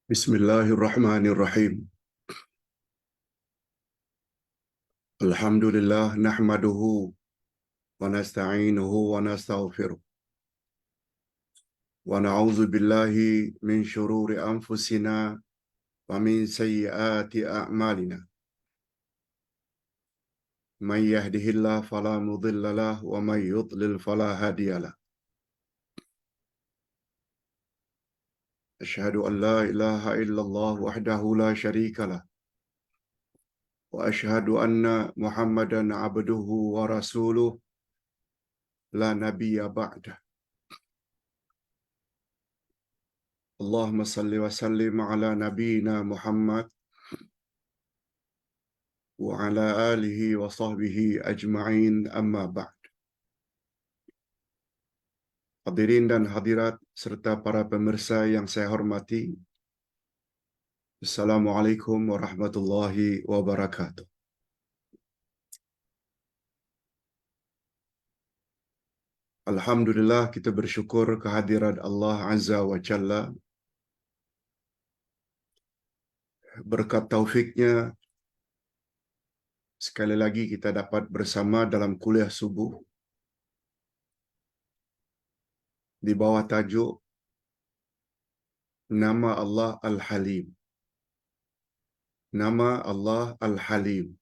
Bismillahirrahmanirrahim. Alhamdulillah nahmaduhu wa nasta'inuhu wa nastaghfiruh. Wa na'udzu billahi min shururi anfusina wa min sayyiati a'malina. Man yahdihillahu fala mudilla lahu wa man yudlil fala hadiya lahu. Asyhadu an la ilaha illallah wahdahu la syarika lah. Wa asyhadu anna Muhammadan abduhu wa rasuluh la nabiyya ba'dah. Allahumma salli wa sallim ala nabiyyina Muhammad wa ala alihi wa sahbihi ajma'in, amma ba'd. Hadirin dan hadirat serta para pemirsa yang saya hormati, Assalamualaikum warahmatullahi wabarakatuh. Alhamdulillah, kita bersyukur kehadiran Allah Azza wa Jalla. Berkat taufiknya, sekali lagi kita dapat bersama dalam kuliah subuh di bawah tajuk Nama Allah Al-Halim. Nama Allah Al-Halim,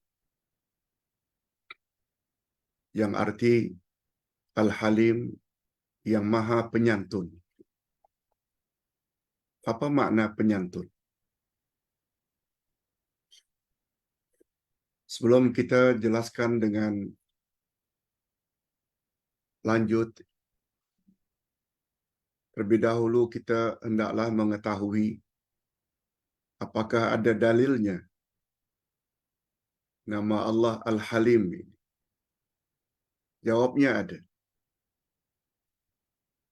yang arti Al-Halim yang Maha Penyantun. Apa makna penyantun? Sebelum kita jelaskan dengan lanjut, terlebih dahulu kita hendaklah mengetahui apakah ada dalilnya nama Allah Al-Halim ini. Jawabnya ada.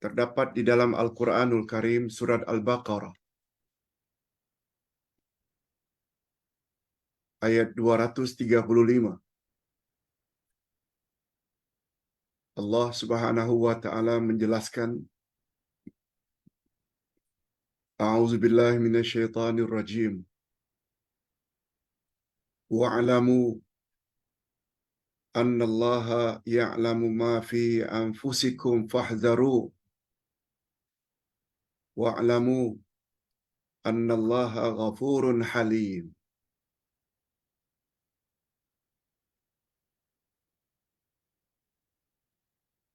Terdapat di dalam Al-Quranul Karim surat Al-Baqarah ayat 235. Allah Subhanahu wa taala menjelaskan, A'udzubillahi minasyaitonir rajim. Wa'lamu annallaha ya'lamu ma fi anfusikum fahdharu. Wa'lamu annallaha ghafurun halim.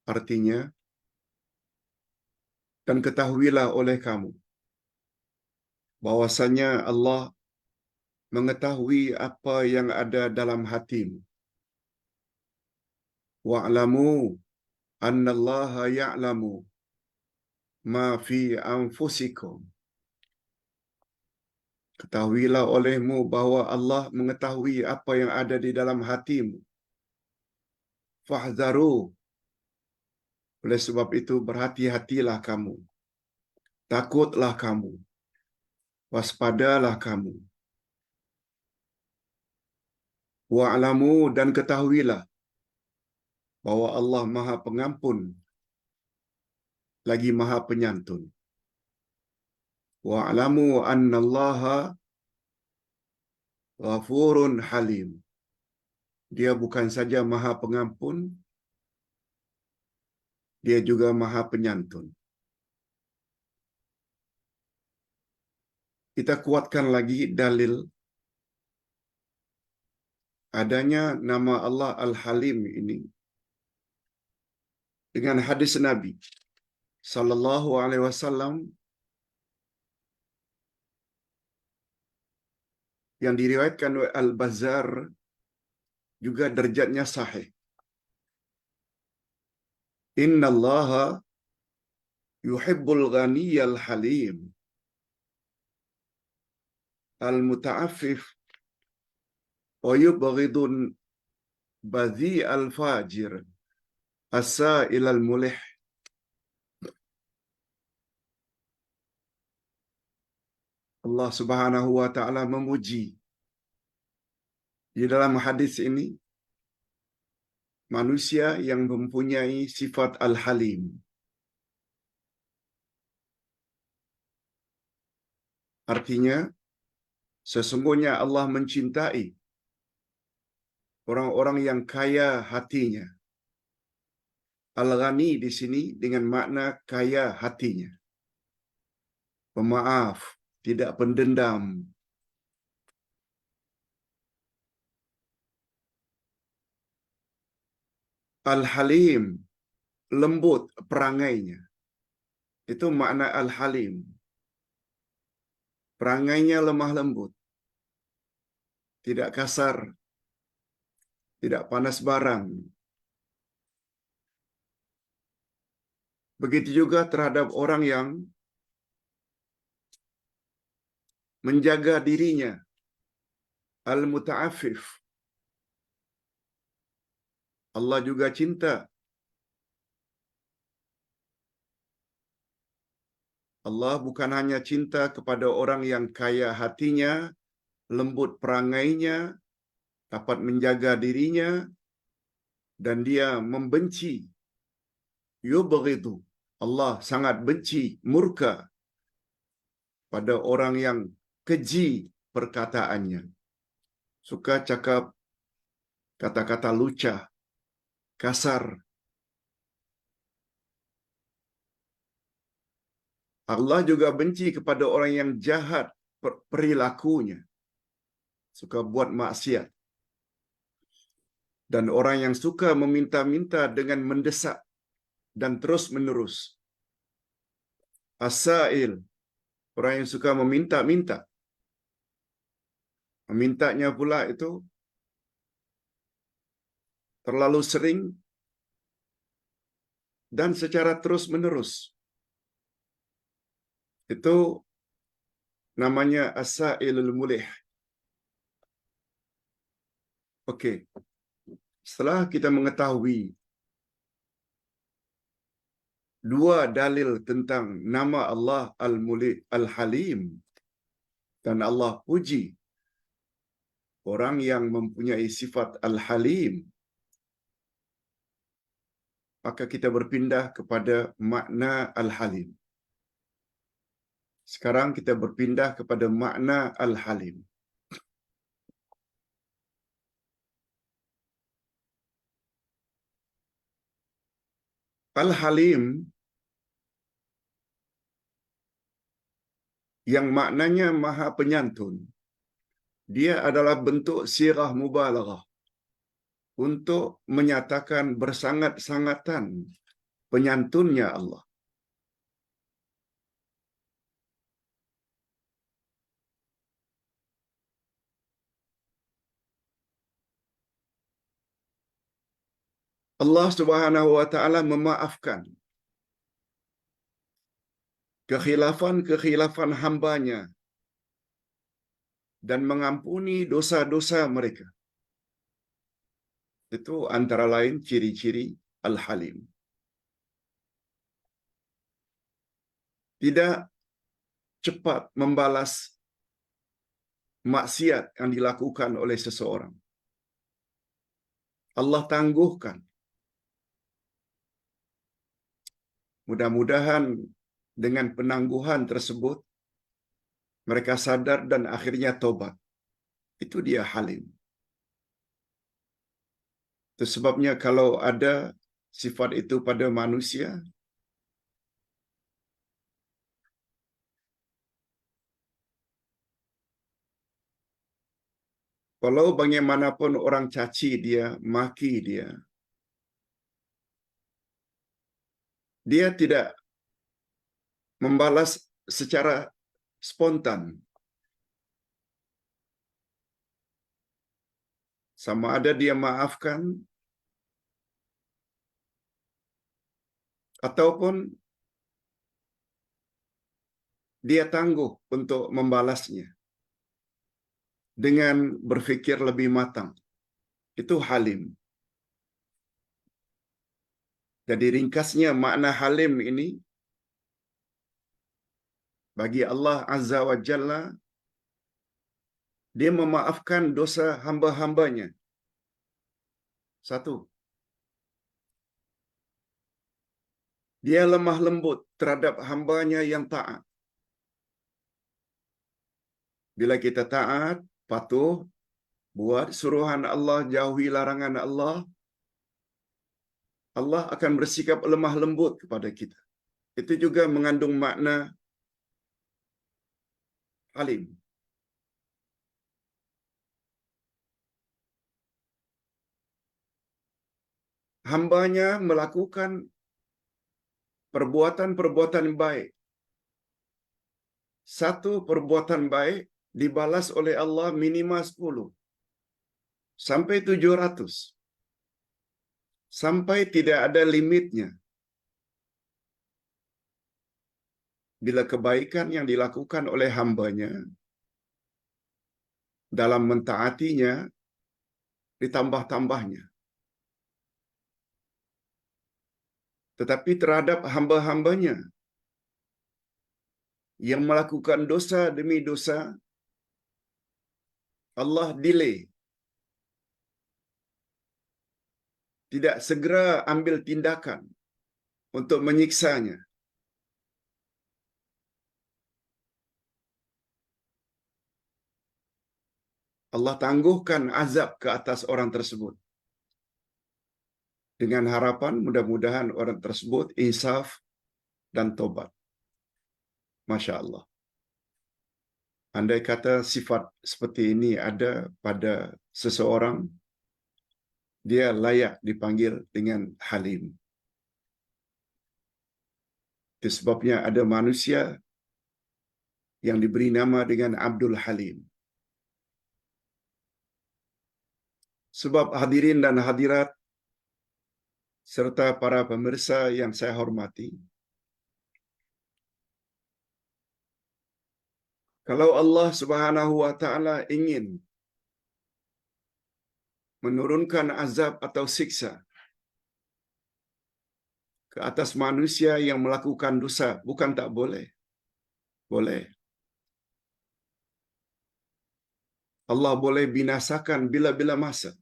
Artinya, dan ketahuilah oleh kamu bahwasanya Allah mengetahui apa yang ada dalam hatimu. Wa'lamu annallaha ya'lamu ma fi anfusikum. Ketahuilah olehmu bahwa Allah mengetahui apa yang ada di dalam hatimu. Fahdharu. Oleh sebab itu berhati-hatilah kamu. Takutlah kamu. Waspadalah kamu. Wa'lamu, dan ketahuilah bahwa Allah Maha Pengampun lagi Maha Penyantun. Wa'lamu annallaha ghafurun halim. Dia bukan saja Maha Pengampun, dia juga Maha Penyantun. Kita kuatkan lagi dalil adanya nama Allah Al-Halim ini dengan hadis Nabi sallallahu alaihi wasallam yang diriwayatkan oleh Al-Bazzar, juga derajatnya sahih. Innallaha yuhibbul ghaniyal halim al-muta'affif wa yubghidun badhi al-fajir as-sa'il al-mulih. Allah Subhanahu wa taala memuji di dalam hadis ini manusia yang mempunyai sifat Al-Halim. Artinya, sesungguhnya Allah mencintai orang-orang yang kaya hatinya. Al-Ghani di sini dengan makna kaya hatinya. Pemaaf, tidak pendendam. Al-Halim, lembut perangainya. Itu makna Al-Halim. Perangainya lemah lembut. Tidak kasar. Tidak panas barang. Begitu juga terhadap orang yang menjaga dirinya. Al-Muta'afif. Allah juga cinta. Allah bukan hanya cinta kepada orang yang kaya hatinya, lembut perangainya, dapat menjaga dirinya, dan dia membenci. Yubghidu. Allah sangat benci, murka pada orang yang keji perkataannya. Suka cakap kata-kata lucah, kasar. Allah juga benci kepada orang yang jahat perilakunya. Suka buat maksiat. Dan orang yang suka meminta-minta dengan mendesak dan terus-menerus. As-sa'il, orang yang suka meminta-minta. Memintanya pula itu terlalu sering dan secara terus-menerus. Itu namanya as-sa'ilul mulih. Okey. Setelah kita mengetahui dua dalil tentang nama Allah Al-Mulih, Al-Halim, dan Allah puji orang yang mempunyai sifat Al-Halim, maka kita berpindah kepada makna Al-Halim. Sekarang kita berpindah kepada makna Al-Halim. Al-Halim yang maknanya Maha Penyantun, dia adalah bentuk sirah mubalaghah untuk menyatakan bersangat-sangatan penyantunnya Allah. Allah Subhanahu wa taala memaafkan kekhilafan-kekhilafan hambanya dan mengampuni dosa-dosa mereka. Itu antara lain ciri-ciri Al-Halim. Tidak cepat membalas maksiat yang dilakukan oleh seseorang. Allah tangguhkan. Mudah-mudahan dengan penangguhan tersebut mereka sadar dan akhirnya tobat. Itu dia Halim. Itu sebabnya kalau ada sifat itu pada manusia, walau bagaimanapun orang caci dia, maki dia, dia tidak membalas secara spontan. Sama ada dia maafkan ataupun dia tangguh untuk membalasnya dengan berfikir lebih matang. Itu Halim. Jadi ringkasnya makna Halim ini bagi Allah Azza wa Jalla, dia memaafkan dosa hamba-hambanya. Satu, dia lemah lembut terhadap hambanya yang taat. Bila kita taat, patuh, buat suruhan Allah, jauhi larangan Allah, Allah akan bersikap lemah lembut kepada kita. Itu juga mengandung makna halim. Hambanya melakukan perbuatan-perbuatan baik. Satu perbuatan baik dibalas oleh Allah minimal 10 sampai 700. Sampai tidak ada limitnya. Bila kebaikan yang dilakukan oleh hambanya dalam mentaatinya ditambah-tambahnya. Tetapi terhadap hamba-hambanya yang melakukan dosa demi dosa, Allah delay. Tidak segera ambil tindakan untuk menyiksanya. Allah tangguhkan azab ke atas orang tersebut. Dengan harapan mudah-mudahan orang tersebut insaf dan tobat. Masya Allah. Andai kata sifat seperti ini ada pada seseorang, dia layak dipanggil dengan halim. Itu sebabnya ada manusia yang diberi nama dengan Abdul Halim. Sebab hadirin dan hadirat serta para pemirsa yang saya hormati, kalau Allah Subhanahu wa taala ingin menurunkan azab atau siksa ke atas manusia yang melakukan dosa, bukan tak boleh. Boleh. Allah boleh binasakan bila-bila masa.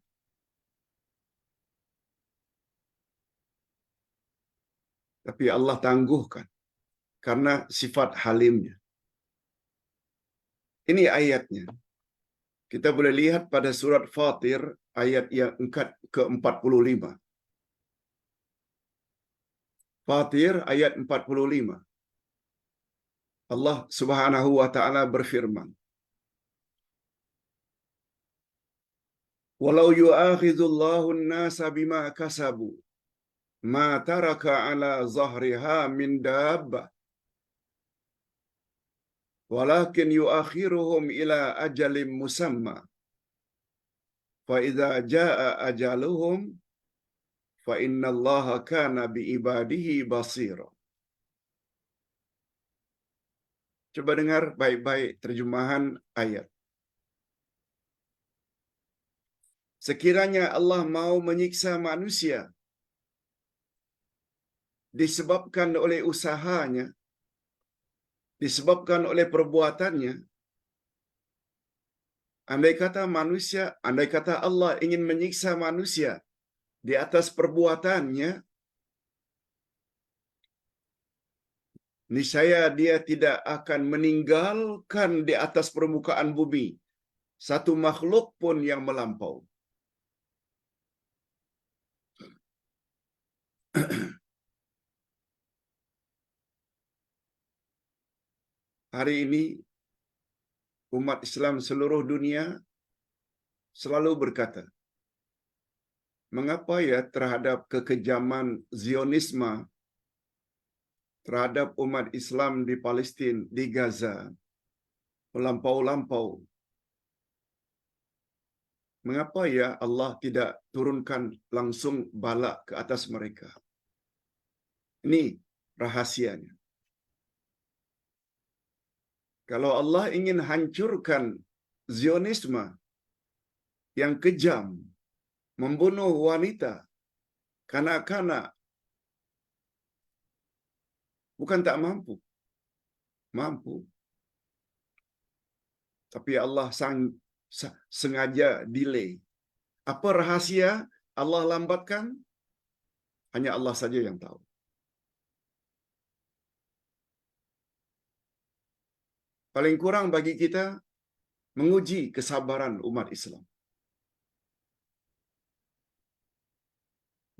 Tapi Allah tangguhkan karena sifat halimnya. Ini ayatnya. Kita boleh lihat pada surat Fatir ayat yang ke-45. Fatir ayat 45. Allah Subhanahu wa taala berfirman, "Walau yu'akhidullahu an-nasa bima kasabu, ma taraka 'ala zahriha min dabbah, walakin yu'akhiruhum ila ajalin musamma. Fa idza jaa ajaluhum fa innallaha kana biibadihi basira." Coba dengar baik-baik terjemahan ayat. Sekiranya Allah mau menyiksa manusia disebabkan oleh usahanya, disebabkan oleh perbuatannya, andai kata Allah ingin menyiksa manusia di atas perbuatannya, niscaya dia tidak akan meninggalkan di atas permukaan bumi satu makhluk pun yang melampau. Hari ini umat Islam seluruh dunia selalu berkata, mengapa ya terhadap kekejaman Zionisme terhadap umat Islam di Palestin, di Gaza, melampau-lampau? Mengapa ya Allah tidak turunkan langsung bala ke atas mereka? Ini rahasianya. Kalau Allah ingin hancurkan Zionisme yang kejam, membunuh wanita, kanak-kanak, bukan tak mampu. Mampu. Tapi Allah sengaja delay. Apa rahasia Allah lambatkan? Hanya Allah saja yang tahu. Paling kurang bagi kita, menguji kesabaran umat Islam.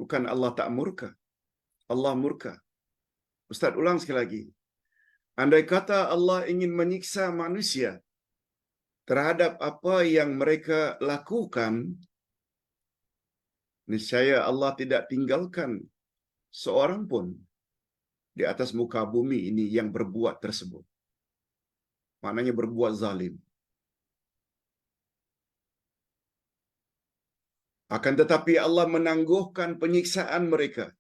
Bukan Allah tak murka, Allah murka. Ustaz ulang sekali lagi. Andai kata Allah ingin menyiksa manusia terhadap apa yang mereka lakukan, niscaya Allah tidak tinggalkan seorang pun di atas muka bumi ini yang berbuat tersebut. Maknanya berbuat zalim. Akan tetapi Allah menangguhkan penyiksaan mereka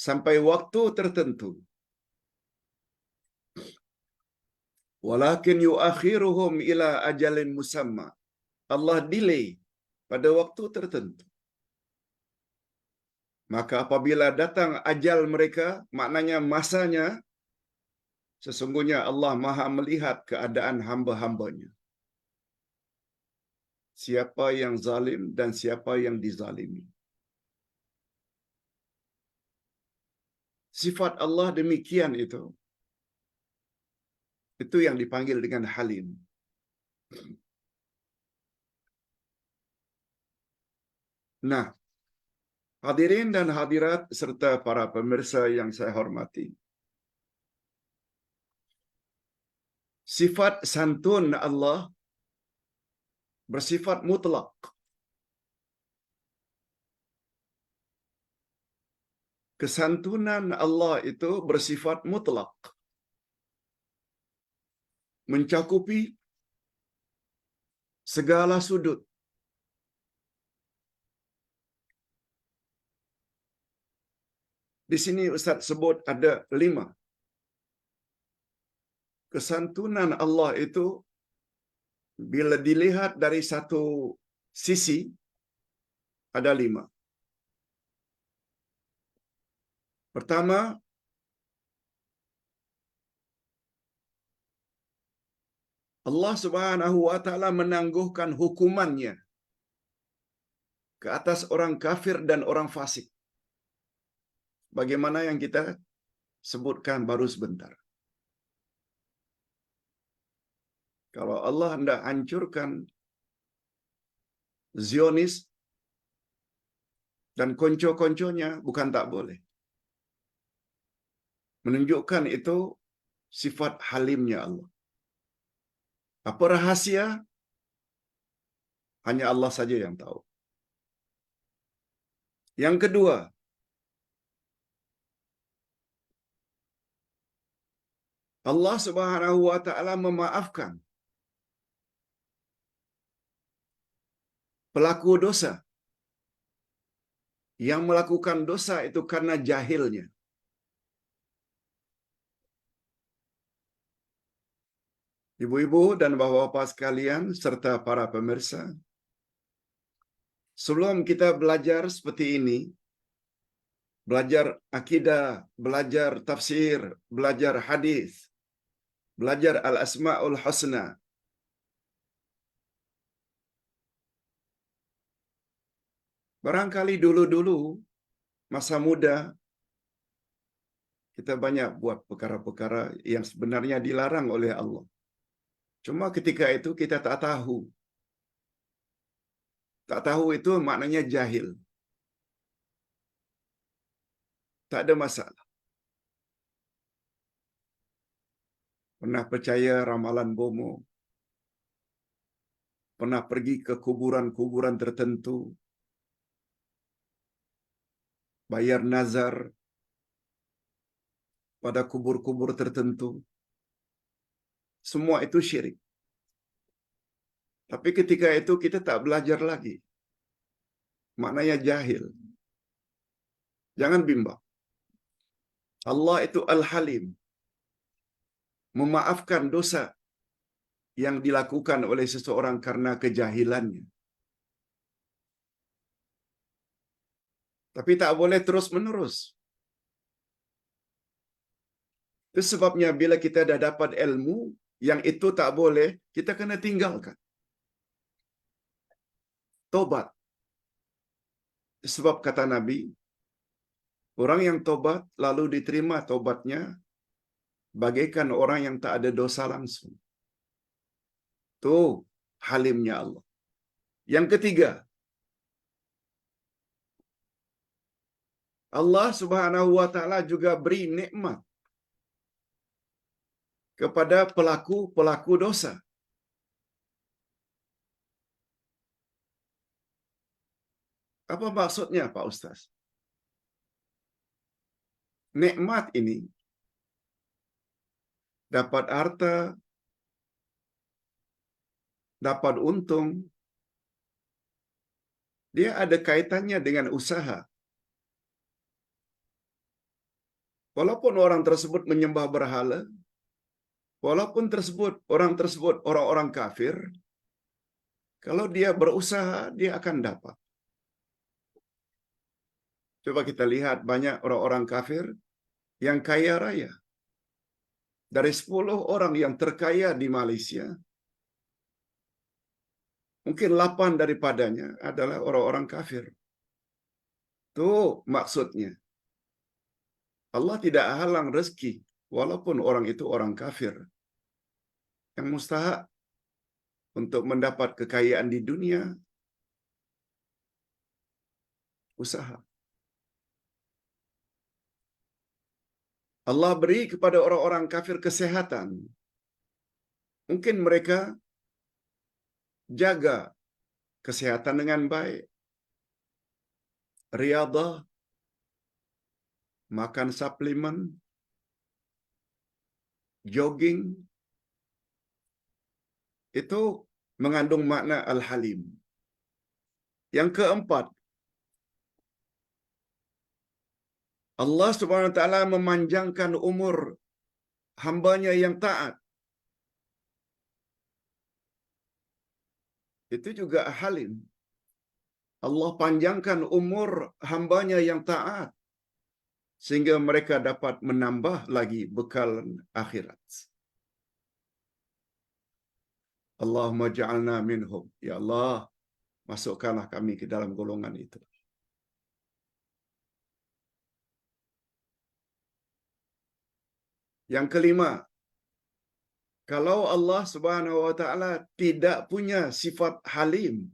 sampai waktu tertentu. Walakin yuakhiruhum ila ajalin musamma. Allah delay pada waktu tertentu. Maka apabila datang ajal mereka, maknanya masanya, sesungguhnya Allah Maha melihat keadaan hamba-hambanya. Siapa yang zalim dan siapa yang dizalimi. Sifat Allah demikian itu. Itu yang dipanggil dengan halim. Nah, hadirin dan hadirat serta para pemirsa yang saya hormati. Sifat santun Allah bersifat mutlak. Kesantunan Allah itu bersifat mutlak. Mencakupi segala sudut. Di sini Ustaz sebut ada 5. Kesantunan Allah itu bila dilihat dari satu sisi ada 5. Pertama, Allah Subhanahu wa taala menangguhkan hukumannya ke atas orang kafir dan orang fasik. Bagaimana yang kita sebutkan baru sebentar. Kalau Allah hendak hancurkan Zionis dan konco-konconya, bukan tak boleh. Menunjukkan itu sifat halimnya Allah. Apa rahasia? Hanya Allah saja yang tahu. Yang kedua, Allah Subhanahu wa taala memaafkan pelaku dosa yang melakukan dosa itu karena jahilnya. Ibu-ibu dan bapak-bapak sekalian serta para pemirsa, sebelum kita belajar seperti ini, belajar akidah, belajar tafsir, belajar hadis, belajar al-asma'ul husna, barangkali dulu-dulu masa muda kita banyak buat perkara-perkara yang sebenarnya dilarang oleh Allah. Cuma ketika itu kita tak tahu. Tak tahu itu maknanya jahil. Tak ada masalah. Pernah percaya ramalan bomo. Pernah pergi ke kuburan-kuburan tertentu. Bayar nazar pada kubur-kubur tertentu. Semua itu syirik. Tapi ketika itu kita tak belajar lagi. Maknanya jahil. Jangan bimbang. Allah itu Al-Halim. Memaafkan dosa yang dilakukan oleh seseorang karena kejahilannya. Tapi tak boleh terus-menerus. Itu sebabnya bila kita dah dapat ilmu, yang itu tak boleh, kita kena tinggalkan. Tobat. Sebab kata Nabi, orang yang tobat lalu diterima tobatnya bagaikan orang yang tak ada dosa langsung. Tuh halimnya Allah. Yang ketiga, Allah Subhanahu wa taala juga beri nikmat kepada pelaku-pelaku dosa. Apa maksudnya, Pak Ustaz? Nikmat ini dapat harta, dapat untung, dia ada kaitannya dengan usaha. Walaupun orang tersebut menyembah berhala, walaupun orang tersebut orang-orang kafir, kalau dia berusaha, dia akan dapat. Coba kita lihat banyak orang-orang kafir yang kaya raya. Dari 10 orang yang terkaya di Malaysia, mungkin 8 daripadanya adalah orang-orang kafir. Itu maksudnya. Allah tidak halang rezeki, walaupun orang itu orang kafir. Yang mustahak untuk mendapat kekayaan di dunia, usaha. Allah beri kepada orang-orang kafir kesehatan. Mungkin mereka jaga kesehatan dengan baik. Riadah, makan suplemen, jogging, itu mengandung makna Al-Halim. Yang keempat, Allah Subhanahu wa taala memanjangkan umur hambanya yang taat. Itu juga Halim. Allah panjangkan umur hambanya yang taat sehingga mereka dapat menambah lagi bekal akhirat. Allahumma ja'alna minhum. Ya Allah, masukkanlah kami ke dalam golongan itu. Yang kelima, kalau Allah Subhanahu wa taala tidak punya sifat Halim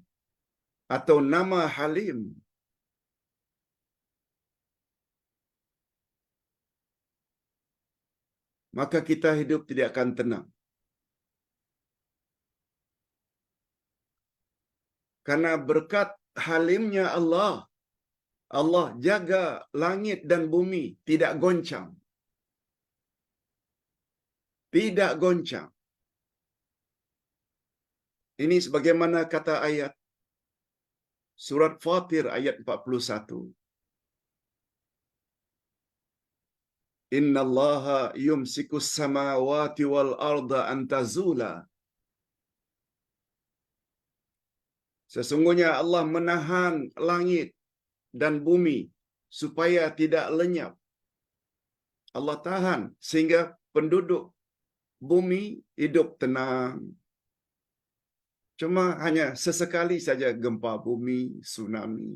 atau nama Halim, maka kita hidup tidak akan tenang. Karena berkat halimnya Allah, Allah jaga langit dan bumi tidak goncang. Tidak goncang. Ini sebagaimana kata ayat surat Fatir ayat 41. Inna Allaha yumsikus samawati wal arda an tazula. Sesungguhnya Allah menahan langit dan bumi supaya tidak lenyap. Allah tahan sehingga penduduk bumi hidup tenang. Cuma hanya sesekali saja gempa bumi, tsunami.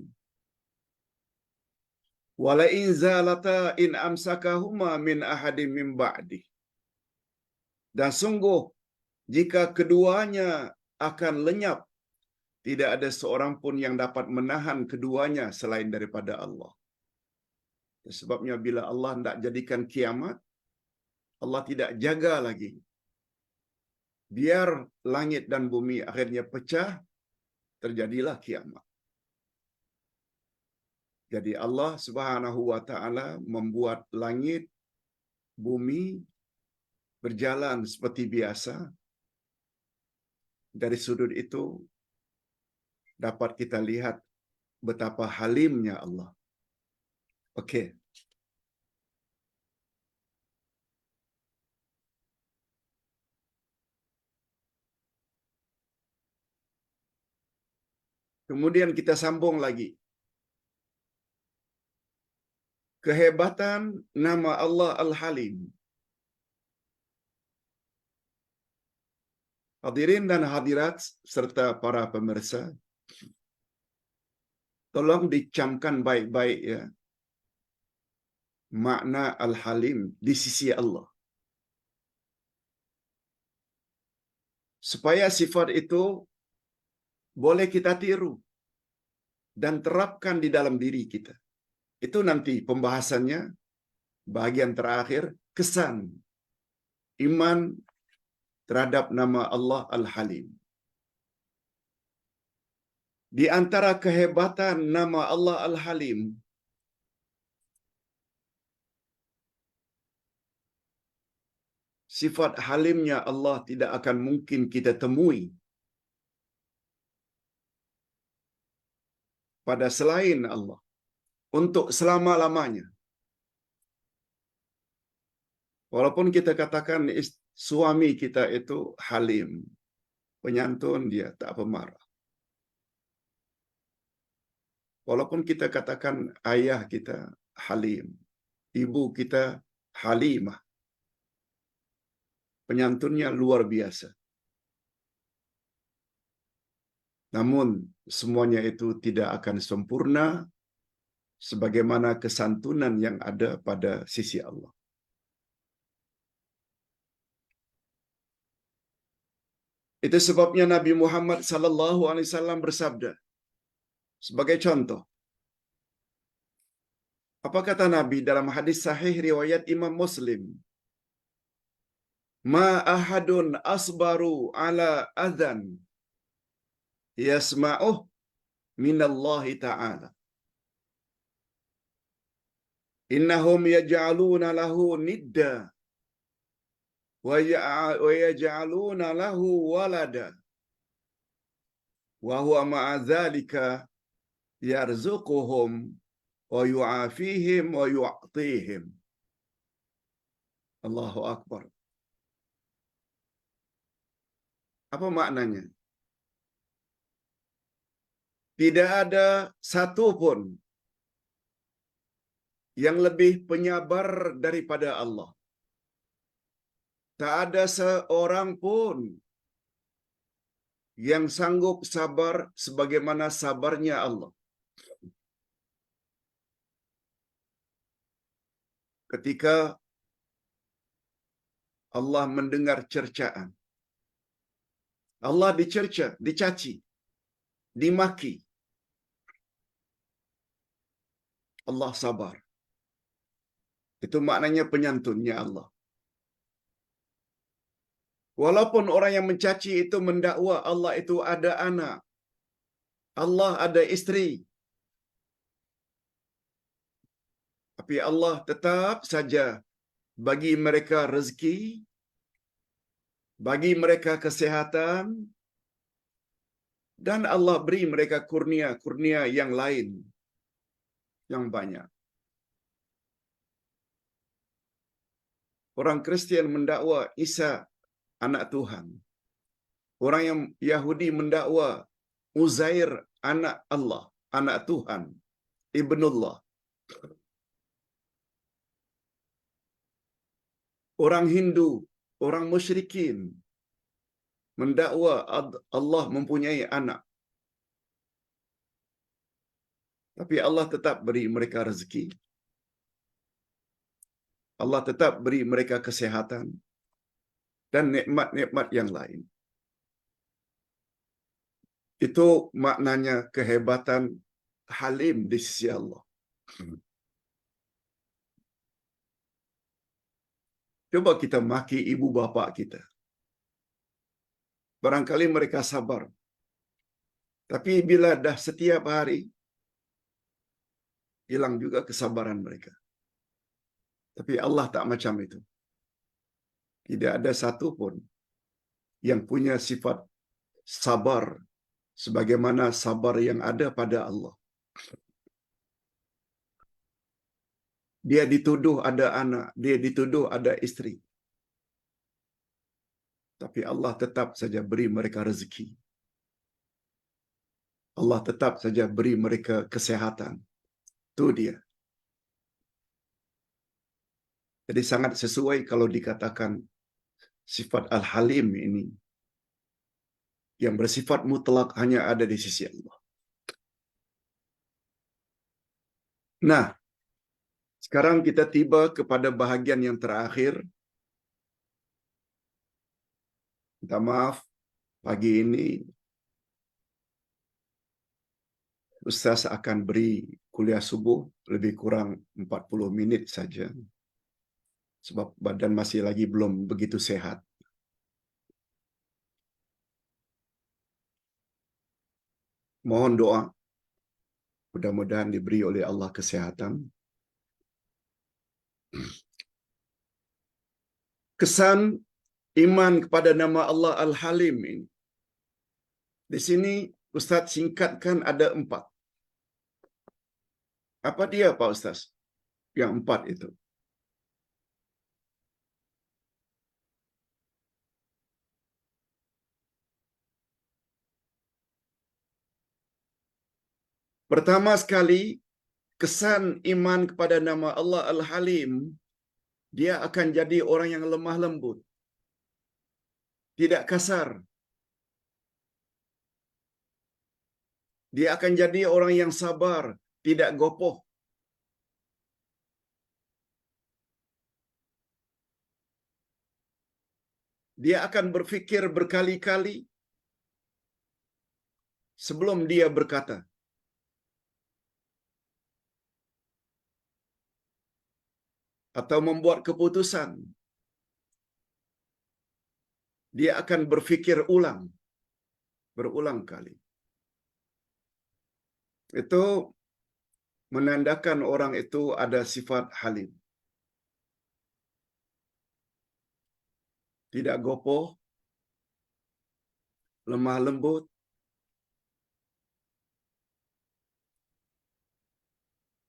Wala in zalata in amsakahuma min ahadim min ba'di. Dan sungguh jika keduanya akan lenyap, tidak ada seorang pun yang dapat menahan keduanya selain daripada Allah. Sebabnya bila Allah hendak jadikan kiamat, Allah tidak jaga lagi. Biar langit dan bumi akhirnya pecah, terjadilah kiamat. Jadi Allah Subhanahu wa taala membuat langit, bumi berjalan seperti biasa. Dari sudut itu dapat kita lihat betapa halimnya Allah. Okey. Kemudian kita sambung lagi. Kehebatan nama Allah Al-Halim. Hadirin dan hadirat serta para pemirsa, tolong dicamkan baik-baik ya makna Al-Halim di sisi Allah. supaya sifat itu boleh kita tiru dan terapkan di dalam diri kita. Itu nanti pembahasannya bagian terakhir, kesan iman terhadap nama Allah Al-Halim. Di antara kehebatan nama Allah Al-Halim, sifat halimnya Allah tidak akan mungkin kita temui pada selain Allah untuk selama-lamanya. Walaupun kita katakan suami kita itu halim, penyantun, dia tak pemarah. Walaupun kita katakan ayah kita halim, ibu kita halimah, penyantunnya luar biasa. Namun semuanya itu tidak akan sempurna sebagaimana kesantunan yang ada pada sisi Allah. Itu sebabnya Nabi Muhammad sallallahu alaihi wasallam bersabda sebagai contoh. Apa kata Nabi dalam hadis sahih riwayat Imam Muslim? Ma ahadun asbaru ala adhan yasma'uh minallahi ta'ala. Innahum yaj'aluna lahu nidda wa yaj'aluna lahu walada wa huwa ma'a dzalika yarzuquhum wa yu'afihim wa yu'tihim. Allahu Akbar. Apa maknanya? Tidak ada satu pun yang lebih penyabar daripada Allah. Tak ada seorang pun yang sanggup sabar sebagaimana sabarnya Allah. Ketika Allah mendengar cercaan, Allah dicerca, dicaci, dimaki, Allah sabar. Itu maknanya penyantunnya Allah. Walaupun orang yang mencaci itu mendakwa Allah itu ada anak, Allah ada isteri, tapi Allah tetap saja bagi mereka rezeki, bagi mereka kesehatan, dan Allah beri mereka kurnia-kurnia yang lain, yang banyak. Orang Kristian mendakwa Isa anak Tuhan. Orang yang Yahudi mendakwa Uzair anak Allah, anak Tuhan, Ibnullah. Orang Hindu, orang musyrikin mendakwa Allah mempunyai anak. Tapi Allah tetap beri mereka rezeki. Allah tetap beri mereka kesehatan dan nikmat-nikmat yang lain. Itu maknanya kehebatan halim di sisi Allah. Coba kita maki ibu bapa kita. Barangkali mereka sabar. Tapi bila dah setiap hari, hilang juga kesabaran mereka. Tapi Allah tak macam itu. Tidak ada satu pun yang punya sifat sabar sebagaimana sabar yang ada pada Allah. Dia dituduh ada anak, dia dituduh ada isteri. Tapi Allah tetap saja beri mereka rezeki. Allah tetap saja beri mereka kesehatan. Itu dia. Jadi sangat sesuai kalau dikatakan sifat Al-Halim ini yang bersifat mutlak hanya ada di sisi Allah. Nah, sekarang kita tiba kepada bahagian yang terakhir. Minta maaf, Pagi ini Ustaz akan beri kuliah subuh lebih kurang 40 minit saja. Sebab badan masih lagi belum begitu sehat. Mohon doa. Mudah-mudahan diberi oleh Allah kesehatan. Kesan iman kepada nama Allah Al-Halim ini. Di sini Ustaz singkatkan ada 4. Apa dia Pak Ustaz? Yang 4 itu. Pertama sekali, kesan iman kepada nama Allah Al-Halim, dia akan jadi orang yang lemah lembut. Tidak kasar. Dia akan jadi orang yang sabar, tidak gopoh. Dia akan berfikir berkali-kali sebelum dia berkata. Atau membuat keputusan. Dia akan berfikir berulang kali. Itu menandakan orang itu ada sifat halim. Tidak gopoh, lemah lembut.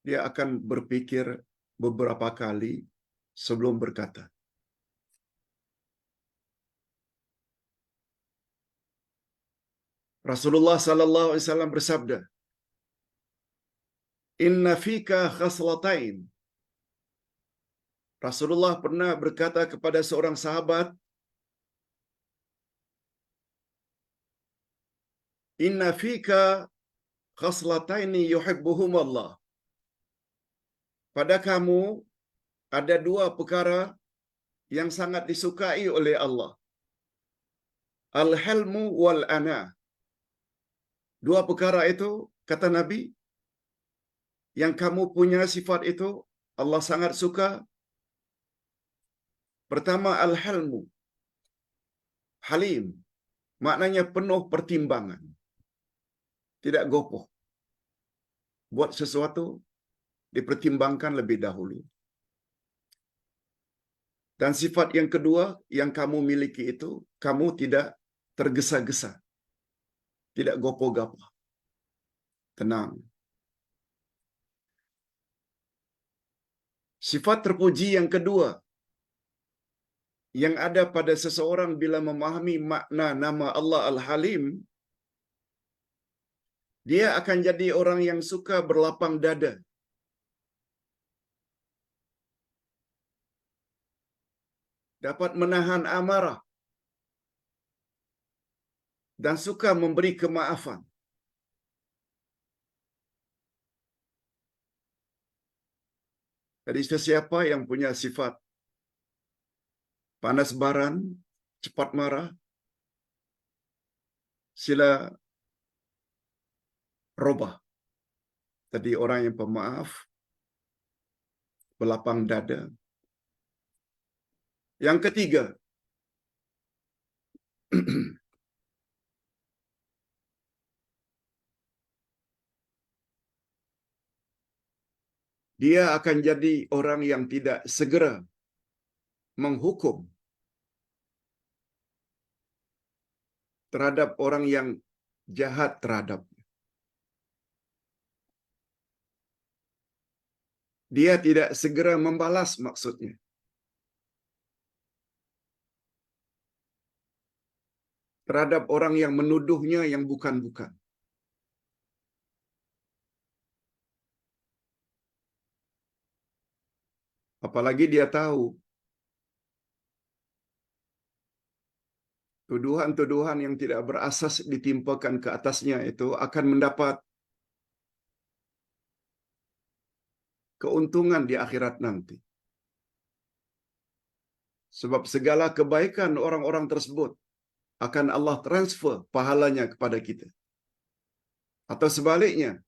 Dia akan berpikir beberapa kali sebelum berkata. Rasulullah sallallahu alaihi wasallam bersabda, "Inna fika khaslatain." Rasulullah pernah berkata kepada seorang sahabat, "Inna fika khaslataini yuhibbuhum Allah." Pada kamu ada 2 perkara yang sangat disukai oleh Allah. Al-hilmu wal-ana. 2 perkara itu, kata Nabi, yang kamu punya sifat itu, Allah sangat suka. Pertama, al-hilmu. Halim. Maknanya penuh pertimbangan. Tidak gopoh. Buat sesuatu, dipertimbangkan lebih dahulu. Dan sifat yang kedua, yang kamu miliki itu, kamu tidak tergesa-gesa. Tidak gopoh-gapoh. Tenang. Sifat terpuji yang kedua, yang ada pada seseorang bila memahami makna nama Allah Al-Halim, dia akan jadi orang yang suka berlapang dada. Dapat menahan amarah. Dan suka memberi kemaafan. Jadi sesiapa yang punya sifat panas baran, cepat marah, sila robah. Tadi orang yang pemaaf, berlapang dada. Yang ketiga, dia akan jadi orang yang tidak segera menghukum terhadap orang yang jahat terhadap. Dia tidak segera membalas maksudnya. Terhadap orang yang menuduhnya yang bukan-bukan. Apalagi dia tahu tuduhan-tuduhan yang tidak berasas ditimpakan ke atasnya itu akan mendapat keuntungan di akhirat nanti. Sebab segala kebaikan orang-orang tersebut akan Allah transfer pahalanya kepada kita. Atau sebaliknya,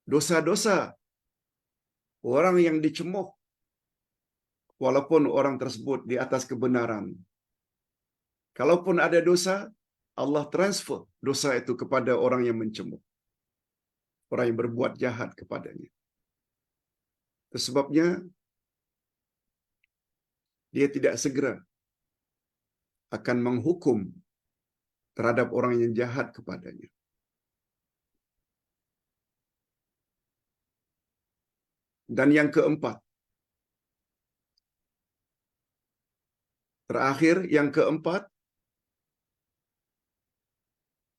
dosa-dosa orang yang dicemuh, walaupun orang tersebut di atas kebenaran, kalaupun ada dosa, Allah transfer dosa itu kepada orang yang mencemuh, orang yang berbuat jahat kepadanya. Sebabnya, dia tidak segera akan menghukum terhadap orang yang jahat kepadanya. Dan yang keempat, terakhir, yang keempat,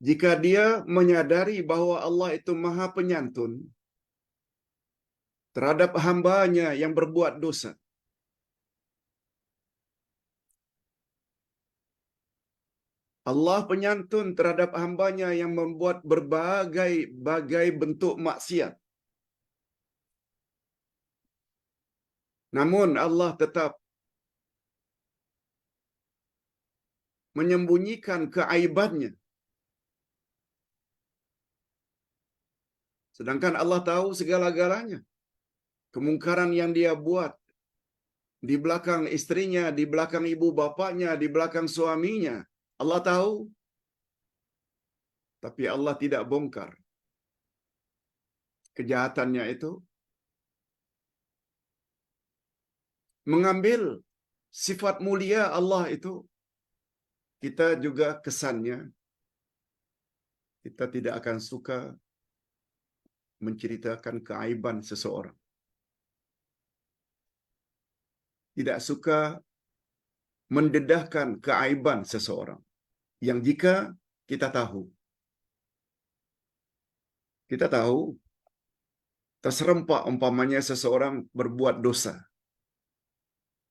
jika dia menyadari bahwa Allah itu Maha Penyantun terhadap hamba-Nya yang berbuat dosa, Allah penyantun terhadap hamba-Nya yang membuat berbagai bentuk maksiat. Namun Allah tetap menyembunyikan keaibannya. Sedangkan Allah tahu segala-galanya. Kemungkaran yang dia buat di belakang istrinya, di belakang ibu bapaknya, di belakang suaminya, Allah tahu. Tapi Allah tidak bongkar kejahatannya itu. Mengambil sifat mulia Allah itu, kita juga kesannya, kita tidak akan suka menceritakan keaiban seseorang. Tidak suka mendedahkan keaiban seseorang. Yang jika kita tahu, terserempak umpamanya seseorang berbuat dosa.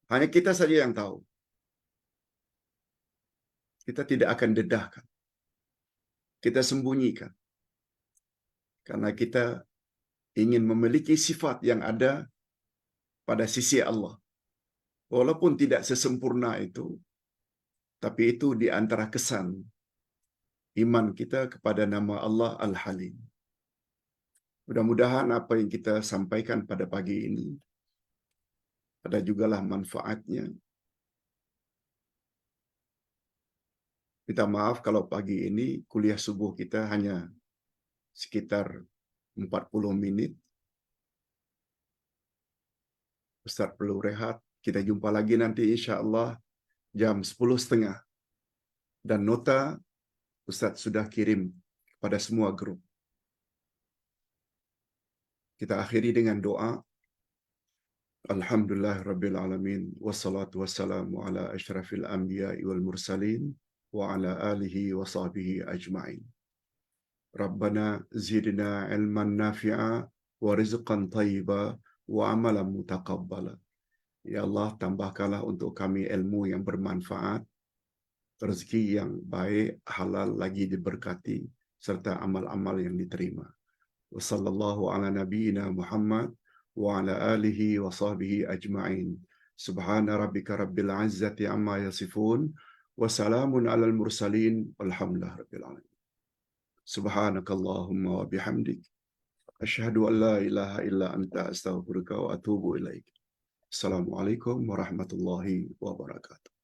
Hanya kita saja yang tahu. Kita tidak akan dedahkan. Kita sembunyikan. Karena kita ingin memiliki sifat yang ada pada sisi Allah. Walaupun tidak sesempurna itu, tapi itu di antara kesan iman kita kepada nama Allah Al-Halim. Mudah-mudahan apa yang kita sampaikan pada pagi ini ada jugalah manfaatnya. Minta maaf kalau pagi ini kuliah subuh kita hanya sekitar 40 minit. Ustaz perlu rehat. Kita jumpa lagi nanti insya-Allah jam 10.30. Dan nota Ustaz sudah kirim kepada semua grup. Kita akhiri dengan doa. Alhamdulillah Rabbil Alamin. Wassalatu wassalamu ala ashrafil anbiya'i wal mursalin. Wa ala alihi wa sahbihi ajma'in. Rabbana zidna ilman nafi'a wa rizqan tayyiba wa amalan mutaqabbala. Ya Allah, tambahkanlah untuk kami ilmu yang bermanfaat, rezeki yang baik, halal lagi diberkati, serta amal-amal yang diterima. Wa sallallahu ala nabiyyina Muhammad wa ala alihi wa sahbihi ajma'in. Subhana rabbika rabbil izzati amma yasifun wa salamun alal mursalin walhamdulillahi rabbil alamin. Subhanakallahumma wa bihamdik asyhadu an la ilaha illa anta astaghfiruka wa atubu ilaik. Assalamualaikum warahmatullahi wabarakatuh.